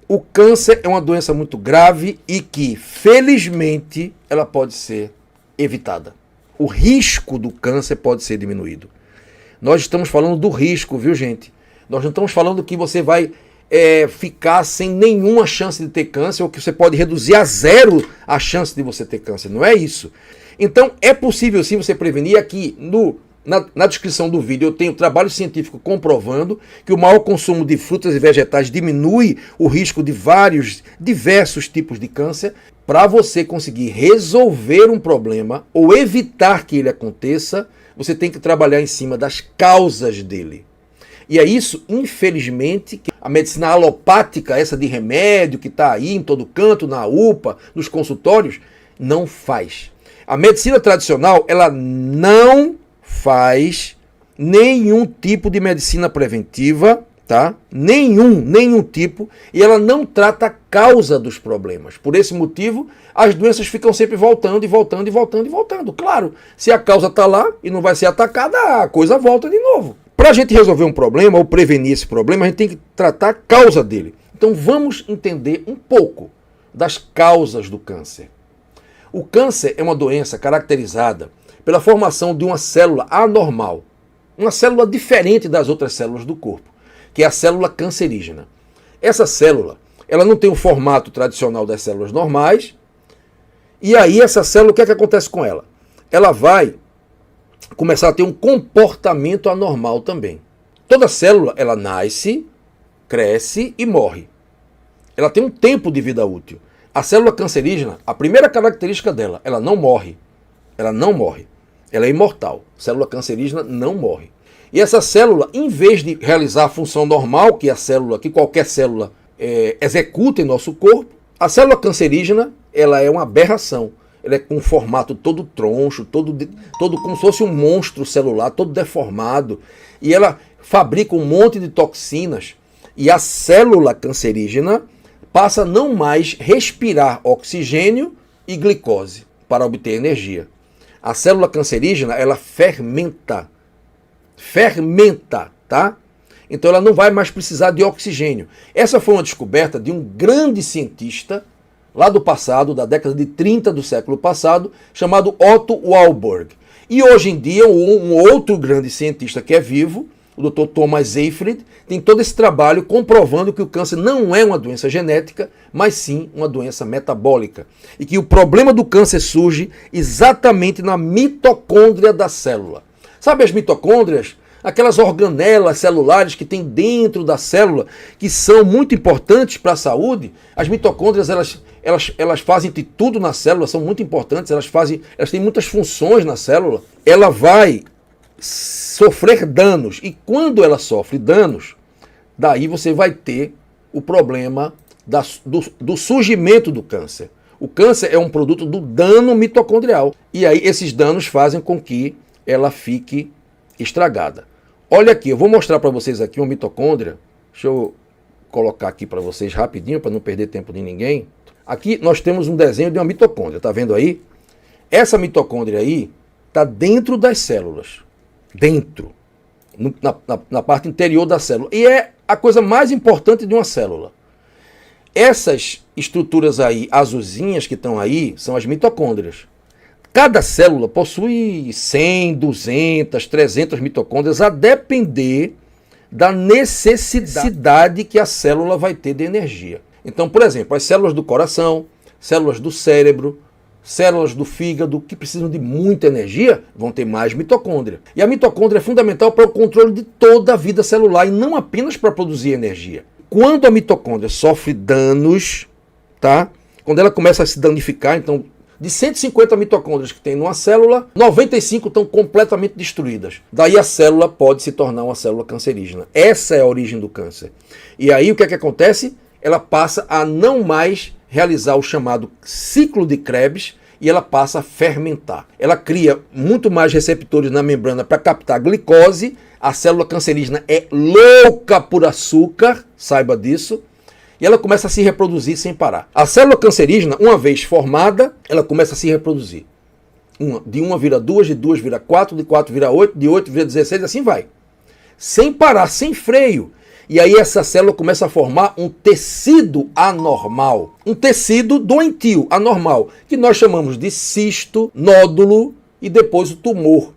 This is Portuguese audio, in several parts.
O câncer é uma doença muito grave e que, felizmente, ela pode ser evitada. O risco do câncer pode ser diminuído. Nós estamos falando do risco, viu, gente? Nós não estamos falando que você vai ficar sem nenhuma chance de ter câncer ou que você pode reduzir a zero a chance de você ter câncer. Não é isso. Então, é possível sim você prevenir. Aqui na descrição do vídeo eu tenho trabalho científico comprovando que o maior consumo de frutas e vegetais diminui o risco de diversos tipos de câncer. Para você conseguir resolver um problema ou evitar que ele aconteça, você tem que trabalhar em cima das causas dele. E é isso, infelizmente, que a medicina alopática, essa de remédio que está aí em todo canto, na UPA, nos consultórios, não faz. A medicina tradicional, ela não faz nenhum tipo de medicina preventiva, tá? Nenhum tipo, e ela não trata a causa dos problemas. Por esse motivo, as doenças ficam sempre voltando e voltando e voltando e voltando. Claro, se a causa está lá e não vai ser atacada, a coisa volta de novo. Para a gente resolver um problema ou prevenir esse problema, a gente tem que tratar a causa dele. Então vamos entender um pouco das causas do câncer. O câncer é uma doença caracterizada pela formação de uma célula anormal, uma célula diferente das outras células do corpo, que é a célula cancerígena. Essa célula, ela não tem o formato tradicional das células normais, e aí essa célula, o que é que acontece com ela? Ela vai começar a ter um comportamento anormal também. Toda célula, ela nasce, cresce e morre. Ela tem um tempo de vida útil. A célula cancerígena, a primeira característica dela, ela não morre. Ela não morre. Ela é imortal. A célula cancerígena não morre. E essa célula, em vez de realizar a função normal que qualquer célula executa em nosso corpo, a célula cancerígena, ela é uma aberração. Ela é com um formato todo troncho, todo como se fosse um monstro celular, todo deformado. E ela fabrica um monte de toxinas. E a célula cancerígena passa a não mais respirar oxigênio e glicose para obter energia. A célula cancerígena, ela fermenta. Fermenta, tá? Então ela não vai mais precisar de oxigênio. Essa foi uma descoberta de um grande cientista lá do passado, da década de 30 do século passado, chamado Otto Warburg. E hoje em dia, um outro grande cientista que é vivo, o Dr. Thomas Seyfried, tem todo esse trabalho comprovando que o câncer não é uma doença genética, mas sim uma doença metabólica. E que o problema do câncer surge exatamente na mitocôndria da célula. Sabe as mitocôndrias? Aquelas organelas celulares que tem dentro da célula, que são muito importantes para a saúde. As mitocôndrias, elas fazem de tudo na célula, são muito importantes, elas têm muitas funções na célula. Ela vai sofrer danos, e quando ela sofre danos, daí você vai ter o problema do surgimento do câncer. O câncer é um produto do dano mitocondrial, e aí esses danos fazem com que ela fique estragada. Olha aqui, eu vou mostrar para vocês aqui uma mitocôndria. Deixa eu colocar aqui para vocês rapidinho, para não perder tempo de ninguém. Aqui nós temos um desenho de uma mitocôndria, tá vendo aí? Essa mitocôndria aí está dentro das células. Dentro. Na parte interior da célula. E é a coisa mais importante de uma célula. Essas estruturas aí, azulzinhas que estão aí, são as mitocôndrias. Cada célula possui 100, 200, 300 mitocôndrias, a depender da necessidade que a célula vai ter de energia. Então, por exemplo, as células do coração, células do cérebro, células do fígado, que precisam de muita energia, vão ter mais mitocôndria. E a mitocôndria é fundamental para o controle de toda a vida celular e não apenas para produzir energia. Quando a mitocôndria sofre danos, tá? Quando ela começa a se danificar, então, de 150 mitocôndrias que tem numa célula, 95 estão completamente destruídas. Daí a célula pode se tornar uma célula cancerígena. Essa é a origem do câncer. E aí o que é que acontece? Ela passa a não mais realizar o chamado ciclo de Krebs e ela passa a fermentar. Ela cria muito mais receptores na membrana para captar glicose. A célula cancerígena é louca por açúcar, saiba disso. E ela começa a se reproduzir sem parar. A célula cancerígena, uma vez formada, ela começa a se reproduzir. De 1 vira 2, de 2 vira 4, de 4 vira 8, de 8 vira 16, assim vai. Sem parar, sem freio. E aí essa célula começa a formar um tecido anormal, um tecido doentio, anormal, que nós chamamos de cisto, nódulo e depois o tumor.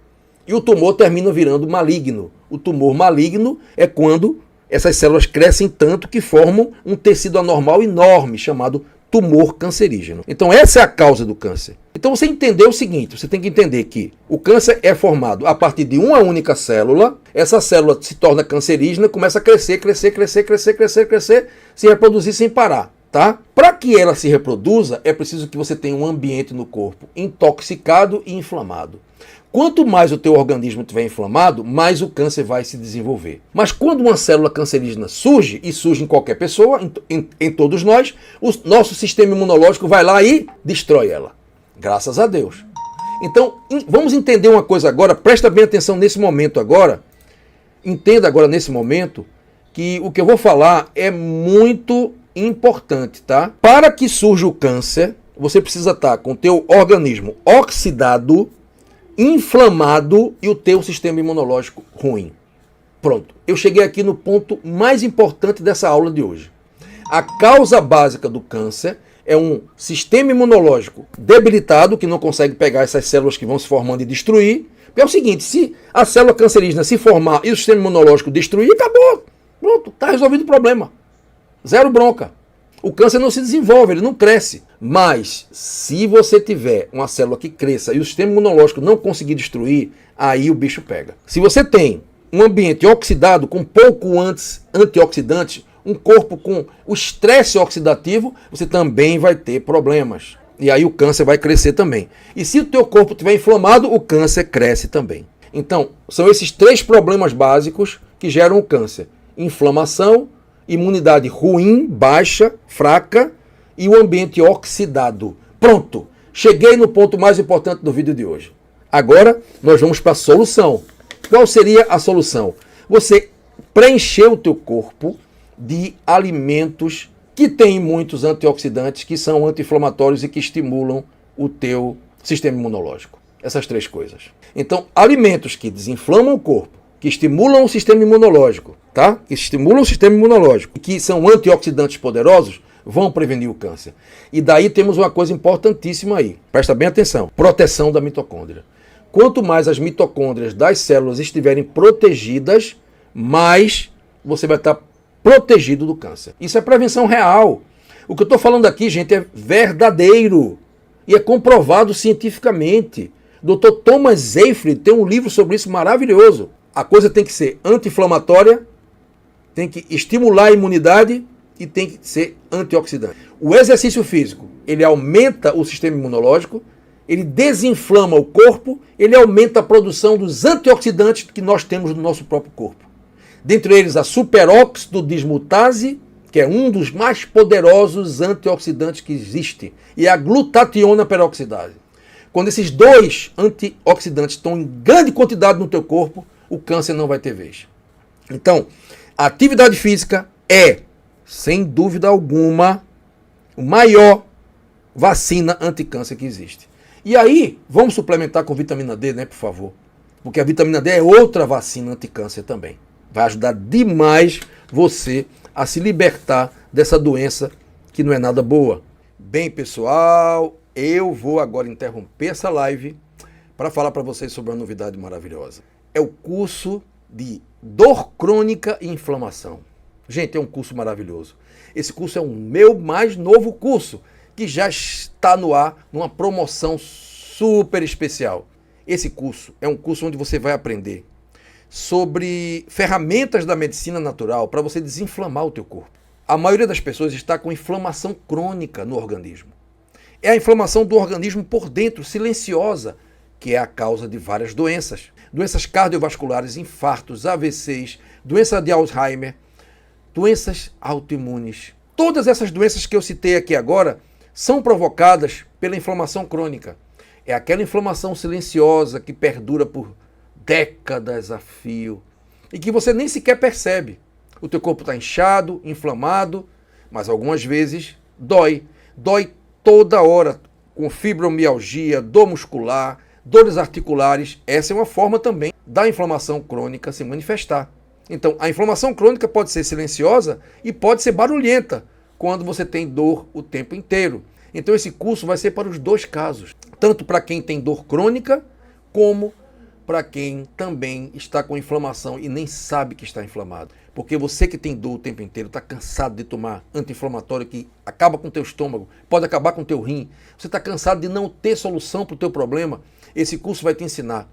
E o tumor termina virando maligno. O tumor maligno é quando essas células crescem tanto que formam um tecido anormal enorme, chamado tumor cancerígeno. Então essa é a causa do câncer. Então você entendeu o seguinte, você tem que entender que o câncer é formado a partir de uma única célula, essa célula se torna cancerígena, começa a crescer, se reproduzir sem parar, tá? Para que ela se reproduza, é preciso que você tenha um ambiente no corpo intoxicado e inflamado. Quanto mais o teu organismo estiver inflamado, mais o câncer vai se desenvolver. Mas quando uma célula cancerígena surge, e surge em qualquer pessoa, em todos nós, o nosso sistema imunológico vai lá e destrói ela. Graças a Deus. Então, vamos entender uma coisa agora, presta bem atenção nesse momento agora, entenda agora nesse momento, que o que eu vou falar é muito importante, tá? Para que surja o câncer, você precisa estar com o teu organismo oxidado, inflamado e o teu sistema imunológico ruim. Pronto, eu cheguei aqui no ponto mais importante dessa aula de hoje. A causa básica do câncer é um sistema imunológico debilitado, que não consegue pegar essas células que vão se formando e destruir. Porque é o seguinte, se a célula cancerígena se formar e o sistema imunológico destruir, acabou. Pronto, está resolvido o problema. Zero bronca. O câncer não se desenvolve, ele não cresce. Mas, se você tiver uma célula que cresça e o sistema imunológico não conseguir destruir, aí o bicho pega. Se você tem um ambiente oxidado com pouco antioxidante, um corpo com o estresse oxidativo, você também vai ter problemas. E aí o câncer vai crescer também. E se o teu corpo estiver inflamado, o câncer cresce também. Então, são esses três problemas básicos que geram o câncer. Inflamação, imunidade ruim, baixa, fraca e o ambiente oxidado. Pronto! Cheguei no ponto mais importante do vídeo de hoje. Agora nós vamos para a solução. Qual seria a solução? Você preencher o teu corpo de alimentos que têm muitos antioxidantes, que são anti-inflamatórios e que estimulam o teu sistema imunológico. Essas três coisas. Então, alimentos que desinflamam o corpo, que estimulam o sistema imunológico, tá? Que estimulam o sistema imunológico, que são antioxidantes poderosos, vão prevenir o câncer. E daí temos uma coisa importantíssima aí. Presta bem atenção. Proteção da mitocôndria. Quanto mais as mitocôndrias das células estiverem protegidas, mais você vai estar protegido do câncer. Isso é prevenção real. O que eu estou falando aqui, gente, é verdadeiro. E é comprovado cientificamente. Dr. Thomas Seyfried tem um livro sobre isso maravilhoso. A coisa tem que ser anti-inflamatória, tem que estimular a imunidade e tem que ser antioxidante. O exercício físico, ele aumenta o sistema imunológico, ele desinflama o corpo, ele aumenta a produção dos antioxidantes que nós temos no nosso próprio corpo. Dentre eles a superóxido dismutase, que é um dos mais poderosos antioxidantes que existe, e a glutationa peroxidase. Quando esses dois antioxidantes estão em grande quantidade no teu corpo, o câncer não vai ter vez. Então, a atividade física é, sem dúvida alguma, o maior vacina anticâncer que existe. E aí, vamos suplementar com vitamina D, né, por favor? Porque a vitamina D é outra vacina anticâncer também. Vai ajudar demais você a se libertar dessa doença que não é nada boa. Bem, pessoal, eu vou agora interromper essa live para falar para vocês sobre uma novidade maravilhosa. É o curso de dor crônica e inflamação. Gente, é um curso maravilhoso. Esse curso é o meu mais novo curso, que já está no ar, numa promoção super especial. Esse curso é um curso onde você vai aprender sobre ferramentas da medicina natural para você desinflamar o teu corpo. A maioria das pessoas está com inflamação crônica no organismo. É a inflamação do organismo por dentro, silenciosa, que é a causa de várias doenças. Doenças cardiovasculares, infartos, AVCs, doença de Alzheimer, doenças autoimunes. Todas essas doenças que eu citei aqui agora são provocadas pela inflamação crônica. É aquela inflamação silenciosa que perdura por décadas a fio e que você nem sequer percebe. O teu corpo está inchado, inflamado, mas algumas vezes dói. Dói toda hora, com fibromialgia, dor muscular, dores articulares. Essa é uma forma também da inflamação crônica se manifestar. Então, a inflamação crônica pode ser silenciosa e pode ser barulhenta quando você tem dor o tempo inteiro. Então, esse curso vai ser para os dois casos, tanto para quem tem dor crônica, como para quem também está com inflamação e nem sabe que está inflamado. Porque você que tem dor o tempo inteiro, está cansado de tomar anti-inflamatório que acaba com o teu estômago, pode acabar com o teu rim, você está cansado de não ter solução para o teu problema, esse curso vai te ensinar,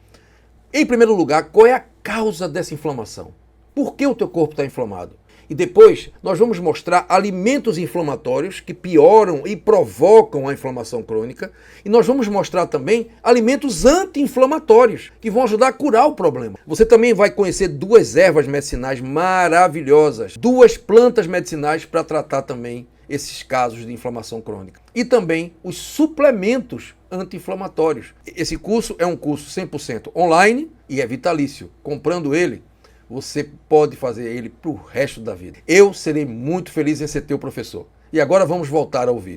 em primeiro lugar, qual é a causa dessa inflamação. Por que o teu corpo está inflamado? E depois nós vamos mostrar alimentos inflamatórios que pioram e provocam a inflamação crônica. E nós vamos mostrar também alimentos anti-inflamatórios que vão ajudar a curar o problema. Você também vai conhecer 2 ervas medicinais maravilhosas, 2 plantas medicinais para tratar também esses casos de inflamação crônica. E também os suplementos anti-inflamatórios. Esse curso é um curso 100% online e é vitalício. Comprando ele, você pode fazer ele para o resto da vida. Eu serei muito feliz em ser teu professor. E agora vamos voltar ao vídeo.